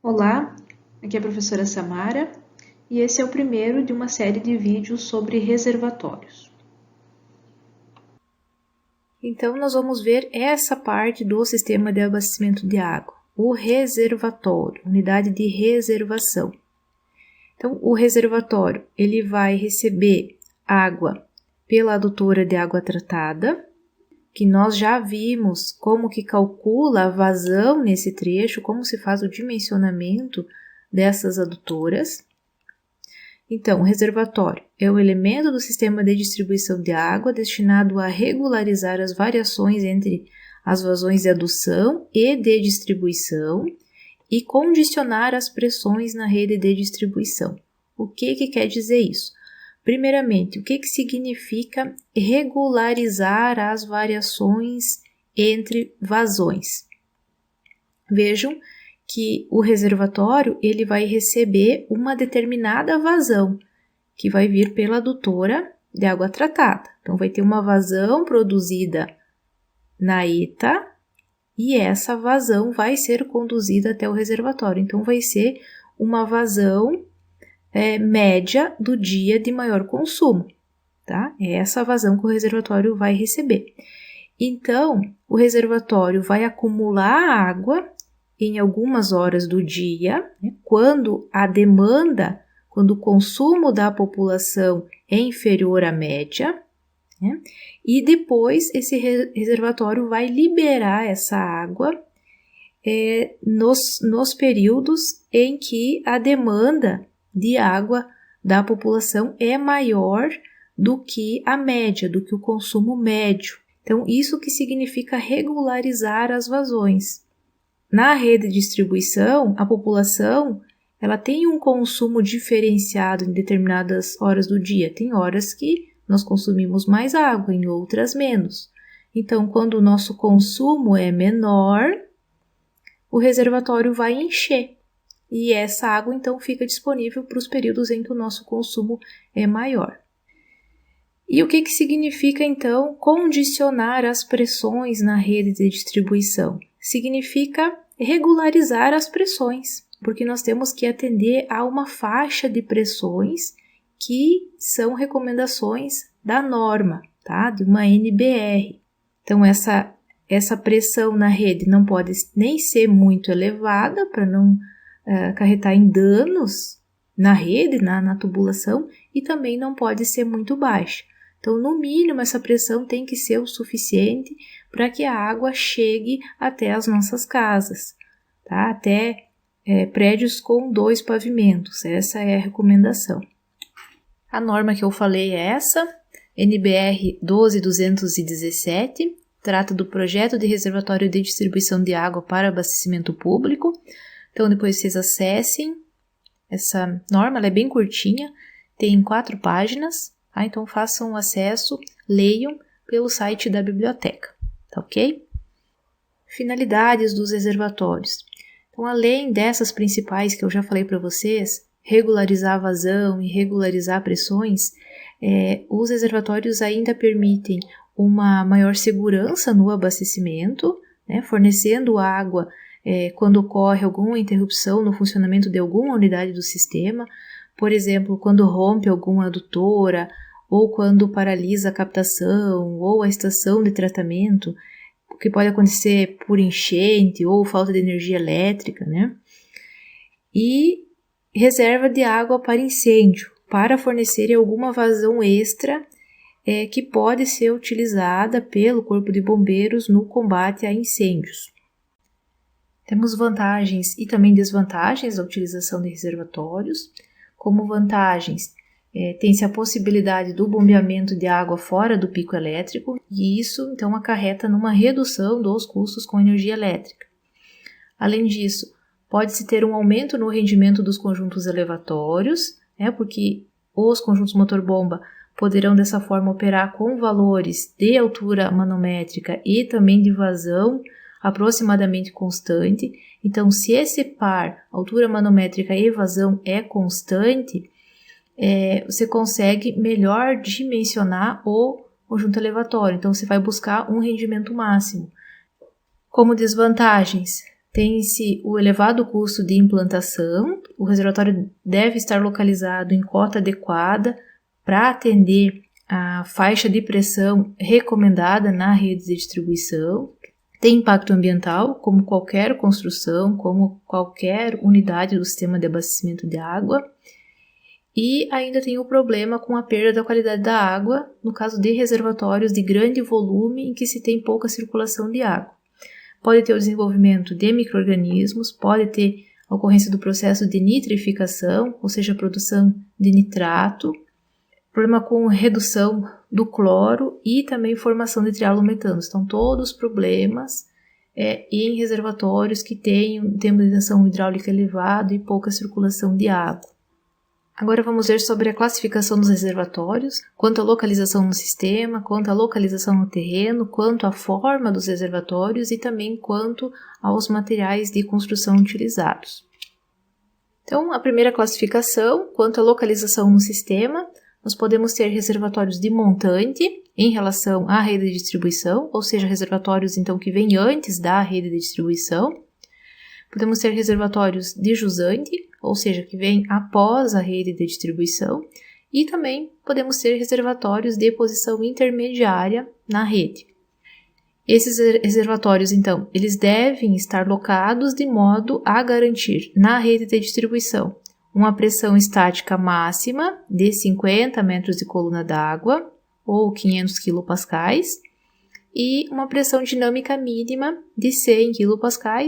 Olá, aqui é a professora Samara e esse é o primeiro de uma série de vídeos sobre reservatórios. Então, nós vamos ver essa parte do sistema de abastecimento de água, o reservatório, unidade de reservação. Então, o reservatório, ele vai receber água pela adutora de água tratada, que nós já vimos como que calcula a vazão nesse trecho, como se faz o dimensionamento dessas adutoras. Então, o reservatório é o elemento do sistema de distribuição de água destinado a regularizar as variações entre as vazões de adução e de distribuição e condicionar as pressões na rede de distribuição. O que quer dizer isso? Primeiramente, o que significa regularizar as variações entre vazões? Vejam que o reservatório ele vai receber uma determinada vazão, que vai vir pela adutora de água tratada. Então, vai ter uma vazão produzida na ETA e essa vazão vai ser conduzida até o reservatório. Então, vai ser uma vazão média do dia de maior consumo, tá? É essa vazão que o reservatório vai receber. Então, o reservatório vai acumular água em algumas horas do dia, né, quando a demanda, quando o consumo da população é inferior à média, né, e depois esse reservatório vai liberar essa água nos períodos em que a demanda de água da população é maior do que a média, do que o consumo médio. Então, isso que significa regularizar as vazões. Na rede de distribuição, a população ela tem um consumo diferenciado em determinadas horas do dia. Tem horas que nós consumimos mais água, em outras menos. Então, quando o nosso consumo é menor, o reservatório vai encher. E essa água, então, fica disponível para os períodos em que o nosso consumo é maior. E o que significa, então, condicionar as pressões na rede de distribuição? Significa regularizar as pressões, porque nós temos que atender a uma faixa de pressões que são recomendações da norma, tá? De uma NBR. Então, essa pressão na rede não pode nem ser muito elevada para não acarretar em danos na rede, na tubulação, e também não pode ser muito baixa. Então, no mínimo, essa pressão tem que ser o suficiente para que a água chegue até as nossas casas, tá? Até prédios com 2 pavimentos. Essa é a recomendação. A norma que eu falei é essa, NBR 12217, trata do projeto de reservatório de distribuição de água para abastecimento público. Então, depois vocês acessem essa norma, ela é bem curtinha, tem 4 páginas, tá? Então façam o acesso, leiam pelo site da biblioteca, tá ok? Finalidades dos reservatórios. Então, além dessas principais que eu já falei para vocês, regularizar a vazão e regularizar pressões, os reservatórios ainda permitem uma maior segurança no abastecimento, né, fornecendo água quando ocorre alguma interrupção no funcionamento de alguma unidade do sistema, por exemplo, quando rompe alguma adutora, ou quando paralisa a captação, ou a estação de tratamento, o que pode acontecer por enchente ou falta de energia elétrica, né? E reserva de água para incêndio, para fornecer alguma vazão extra que pode ser utilizada pelo Corpo de Bombeiros no combate a incêndios. Temos vantagens e também desvantagens da utilização de reservatórios. Como vantagens, tem-se a possibilidade do bombeamento de água fora do pico elétrico e isso, então, acarreta numa redução dos custos com energia elétrica. Além disso, pode-se ter um aumento no rendimento dos conjuntos elevatórios, porque os conjuntos motor-bomba poderão, dessa forma, operar com valores de altura manométrica e também de vazão aproximadamente constante. Então, se esse par, altura manométrica e vazão, é constante, você consegue melhor dimensionar o conjunto elevatório. Então, você vai buscar um rendimento máximo. Como desvantagens, Tem-se o elevado custo de implantação, o reservatório deve estar localizado em cota adequada para atender a faixa de pressão recomendada na rede de distribuição. Tem impacto ambiental, como qualquer construção, como qualquer unidade do sistema de abastecimento de água. E ainda tem o problema com a perda da qualidade da água, no caso de reservatórios de grande volume em que se tem pouca circulação de água. Pode ter o desenvolvimento de micro-organismos, pode ter a ocorrência do processo de nitrificação, ou seja, a produção de nitrato, problema com redução do cloro e também formação de trialometano. Estão todos os problemas em reservatórios que têm um tempo de tensão hidráulica elevado e pouca circulação de água. Agora vamos ver sobre a classificação dos reservatórios, quanto à localização no sistema, quanto à localização no terreno, quanto à forma dos reservatórios e também quanto aos materiais de construção utilizados. Então, a primeira classificação, quanto à localização no sistema, nós podemos ter reservatórios de montante em relação à rede de distribuição, ou seja, reservatórios então que vêm antes da rede de distribuição. Podemos ter reservatórios de jusante, ou seja, que vêm após a rede de distribuição, e também podemos ter reservatórios de posição intermediária na rede. Esses reservatórios, então, eles devem estar locados de modo a garantir na rede de distribuição uma pressão estática máxima de 50 metros de coluna d'água, ou 500 kPa, e uma pressão dinâmica mínima de 100 kPa,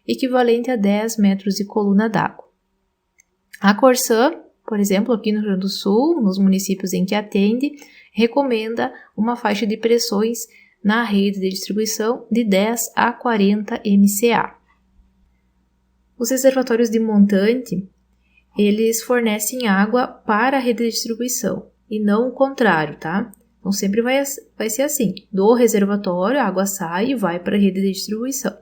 equivalente a 10 metros de coluna d'água. A Corsã, por exemplo, aqui no Rio Grande do Sul, nos municípios em que atende, recomenda uma faixa de pressões na rede de distribuição de 10 a 40 MCA. Os reservatórios de montante, eles fornecem água para a rede de distribuição e não o contrário, tá? Então sempre vai ser assim, do reservatório a água sai e vai para a rede de distribuição.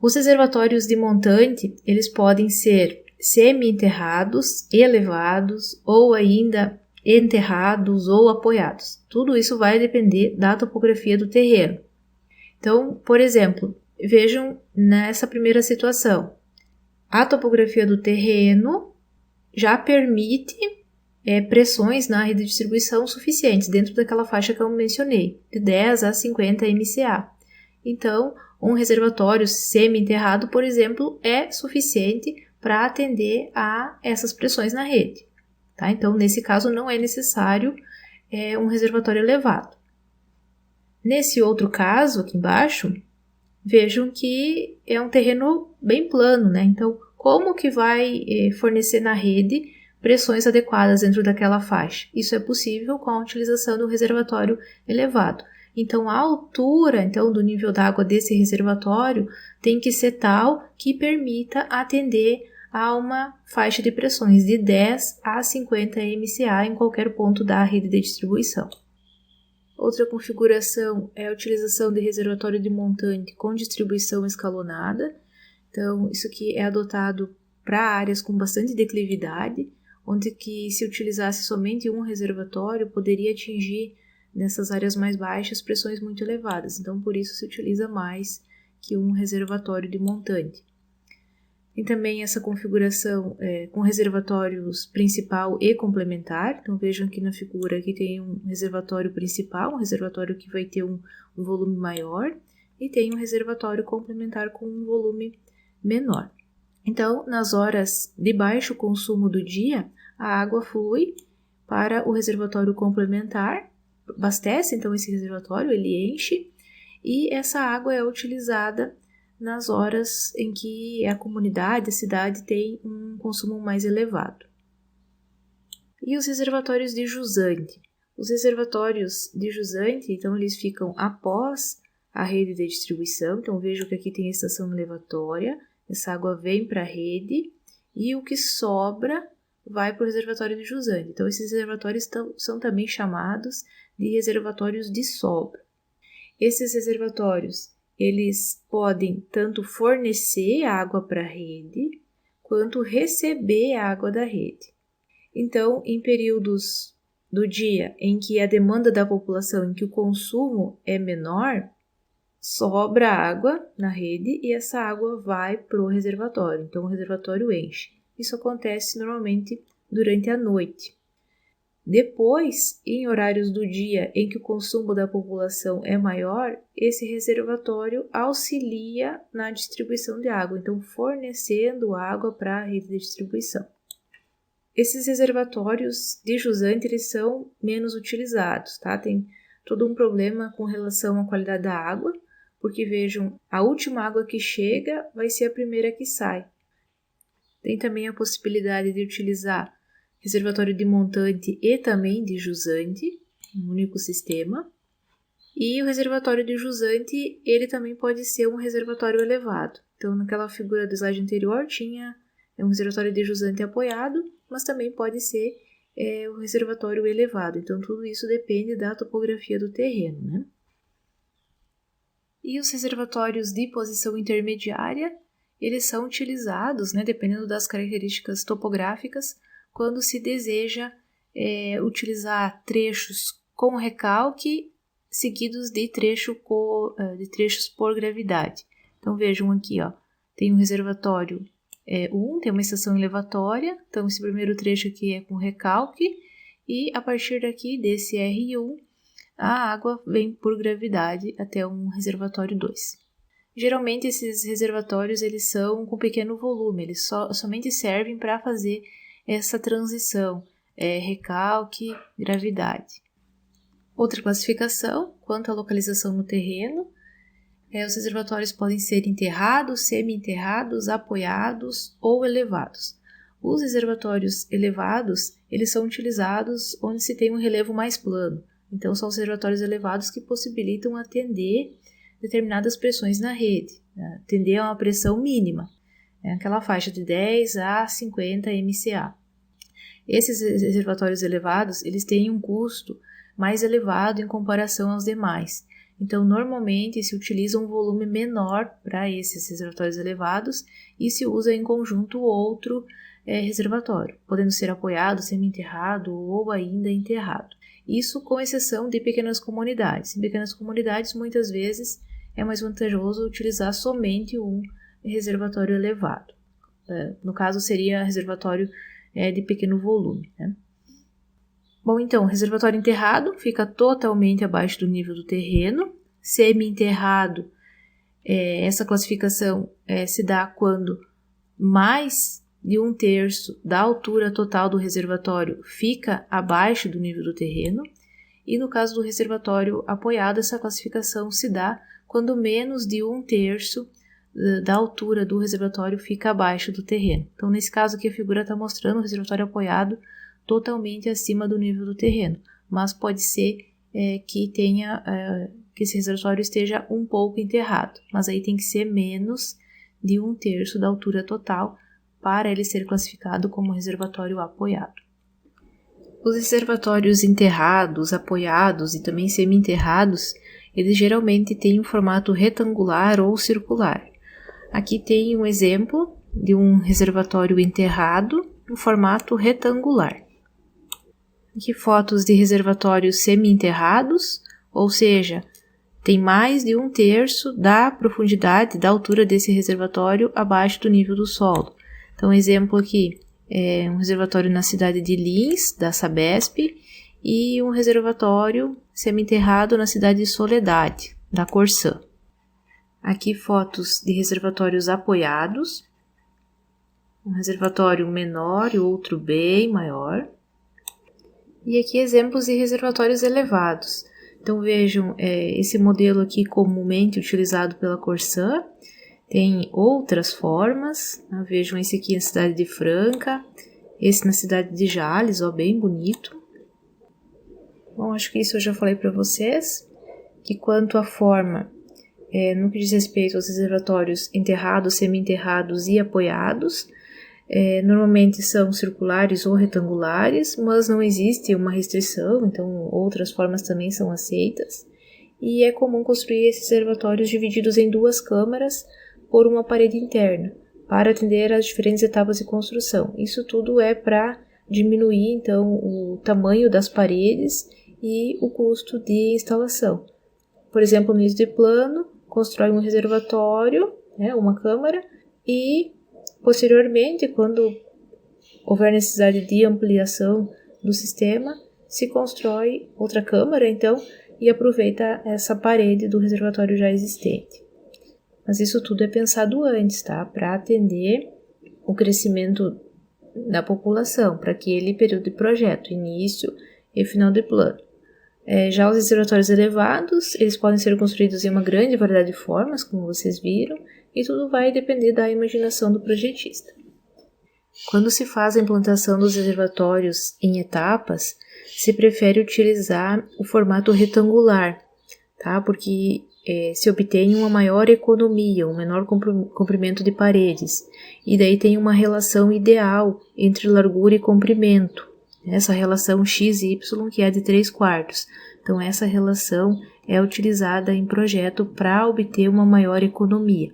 Os reservatórios de montante, eles podem ser semi-enterrados, elevados ou ainda enterrados ou apoiados. Tudo isso vai depender da topografia do terreno. Então, por exemplo, vejam nessa primeira situação, a topografia do terreno já permite pressões na rede de distribuição suficientes dentro daquela faixa que eu mencionei, de 10 a 50 MCA. Então, um reservatório semi-enterrado, por exemplo, é suficiente para atender a essas pressões na rede. Tá? Então, nesse caso, não é necessário um reservatório elevado. Nesse outro caso, aqui embaixo, vejam que é um terreno bem plano, né? Então, como que vai fornecer na rede pressões adequadas dentro daquela faixa? Isso é possível com a utilização do reservatório elevado. Então, a altura do nível d'água desse reservatório tem que ser tal que permita atender a uma faixa de pressões de 10 a 50 MCA em qualquer ponto da rede de distribuição. Outra configuração é a utilização de reservatório de montante com distribuição escalonada. Então, isso aqui é adotado para áreas com bastante declividade, onde que se utilizasse somente um reservatório, poderia atingir nessas áreas mais baixas pressões muito elevadas. Então, por isso se utiliza mais que um reservatório de montante. Tem também essa configuração com reservatórios principal e complementar. Então, vejam aqui na figura que tem um reservatório principal, um reservatório que vai ter um volume maior, e tem um reservatório complementar com um volume menor. Então, nas horas de baixo consumo do dia, a água flui para o reservatório complementar, abastece então esse reservatório, ele enche, e essa água é utilizada nas horas em que a comunidade, a cidade tem um consumo mais elevado. E os reservatórios de jusante? Os reservatórios de jusante, então, eles ficam após a rede de distribuição. Então, vejo que aqui tem a estação elevatória, essa água vem para a rede e o que sobra vai para o reservatório de jusante. Então, esses reservatórios são também chamados de reservatórios de sobra. Esses reservatórios, eles podem tanto fornecer água para a rede, quanto receber água da rede. Então, em períodos do dia em que a demanda da população, em que o consumo é menor, sobra água na rede e essa água vai para o reservatório, então o reservatório enche. Isso acontece normalmente durante a noite. Depois, em horários do dia em que o consumo da população é maior, esse reservatório auxilia na distribuição de água, então fornecendo água para a rede de distribuição. Esses reservatórios de jusante eles são menos utilizados, tá? Tem todo um problema com relação à qualidade da água, porque vejam, a última água que chega vai ser a primeira que sai. Tem também a possibilidade de utilizar reservatório de montante e também de jusante, um único sistema. E o reservatório de jusante, ele também pode ser um reservatório elevado. Então, naquela figura do slide anterior, tinha um reservatório de jusante apoiado, mas também pode ser um reservatório elevado. Então, tudo isso depende da topografia do terreno, né? E os reservatórios de posição intermediária, eles são utilizados, né, dependendo das características topográficas, quando se deseja utilizar trechos com recalque seguidos de trechos por gravidade. Então vejam aqui, ó, tem um reservatório 1, tem uma estação elevatória, então esse primeiro trecho aqui é com recalque e a partir daqui desse R1 a água vem por gravidade até um reservatório 2. Geralmente esses reservatórios eles são com pequeno volume, eles somente servem para fazer essa transição, recalque, gravidade. Outra classificação, quanto à localização no terreno, os reservatórios podem ser enterrados, semi-enterrados, apoiados ou elevados. Os reservatórios elevados, eles são utilizados onde se tem um relevo mais plano. Então, são os reservatórios elevados que possibilitam atender determinadas pressões na rede, né? Atender a uma pressão mínima. Aquela faixa de 10 a 50 MCA. Esses reservatórios elevados, eles têm um custo mais elevado em comparação aos demais. Então, normalmente, se utiliza um volume menor para esses reservatórios elevados e se usa em conjunto outro reservatório, podendo ser apoiado, semi-enterrado ou ainda enterrado. Isso com exceção de pequenas comunidades. Em pequenas comunidades, muitas vezes, é mais vantajoso utilizar somente um reservatório elevado. No caso, seria reservatório de pequeno volume, né? Bom, então, o reservatório enterrado fica totalmente abaixo do nível do terreno. Semi-enterrado, essa classificação se dá quando mais de 1/3 da altura total do reservatório fica abaixo do nível do terreno. E no caso do reservatório apoiado, essa classificação se dá quando menos de 1/3 da altura do reservatório fica abaixo do terreno. Então, nesse caso aqui, a figura está mostrando o reservatório apoiado totalmente acima do nível do terreno, mas pode ser que esse reservatório esteja um pouco enterrado, mas aí tem que ser menos de 1/3 da altura total para ele ser classificado como reservatório apoiado. Os reservatórios enterrados, apoiados e também semi-enterrados, eles geralmente têm um formato retangular ou circular. Aqui tem um exemplo de um reservatório enterrado no formato retangular. Aqui fotos de reservatórios semi-enterrados, ou seja, tem mais de 1/3 da profundidade, da altura desse reservatório abaixo do nível do solo. Então, exemplo aqui é um reservatório na cidade de Lins, da Sabesp, e um reservatório semi-enterrado na cidade de Soledade, da Corsã. Aqui fotos de reservatórios apoiados, um reservatório menor e outro bem maior. E aqui exemplos de reservatórios elevados. Então vejam, esse modelo aqui comumente utilizado pela Corsã, tem outras formas, né? Vejam esse aqui na cidade de Franca, esse na cidade de Jales, ó, bem bonito. Bom, acho que isso eu já falei para vocês, que quanto à forma, no que diz respeito aos reservatórios enterrados, semi-enterrados e apoiados, normalmente são circulares ou retangulares, mas não existe uma restrição, então outras formas também são aceitas. E é comum construir esses reservatórios divididos em 2 câmaras por uma parede interna, para atender às diferentes etapas de construção. Isso tudo é para diminuir, então, o tamanho das paredes e o custo de instalação. Por exemplo, no ISO de plano, constrói um reservatório, né, uma câmara, e posteriormente, quando houver necessidade de ampliação do sistema, se constrói outra câmara, então, e aproveita essa parede do reservatório já existente. Mas isso tudo é pensado antes, tá? Para atender o crescimento da população, para aquele período de projeto, início e final de plano. Já os reservatórios elevados, eles podem ser construídos em uma grande variedade de formas, como vocês viram, e tudo vai depender da imaginação do projetista. Quando se faz a implantação dos reservatórios em etapas, se prefere utilizar o formato retangular, tá? Porque se obtém uma maior economia, um menor comprimento de paredes, e daí tem uma relação ideal entre largura e comprimento, essa relação XY que é de 3/4. Então essa relação é utilizada em projeto para obter uma maior economia.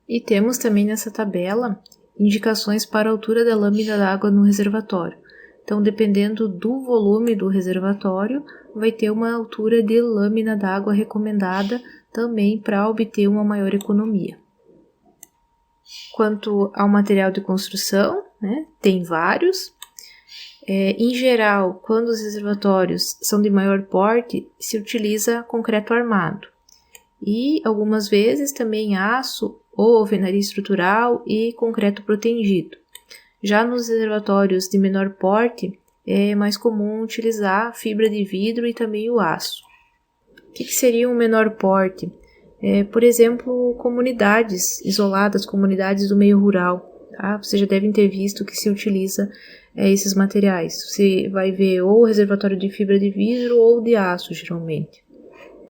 E temos também nessa tabela indicações para a altura da lâmina d'água no reservatório. Então, dependendo do volume do reservatório, vai ter uma altura de lâmina d'água recomendada também para obter uma maior economia. Quanto ao material de construção, né, tem vários. Em geral, quando os reservatórios são de maior porte, se utiliza concreto armado. E, algumas vezes, também aço ou alvenaria estrutural e concreto protegido. Já nos reservatórios de menor porte, é mais comum utilizar fibra de vidro e também o aço. O que seria um menor porte? Por exemplo, comunidades isoladas, comunidades do meio rural. Tá? Vocês já devem ter visto que se utiliza esses materiais. Você vai ver ou reservatório de fibra de vidro ou de aço, geralmente.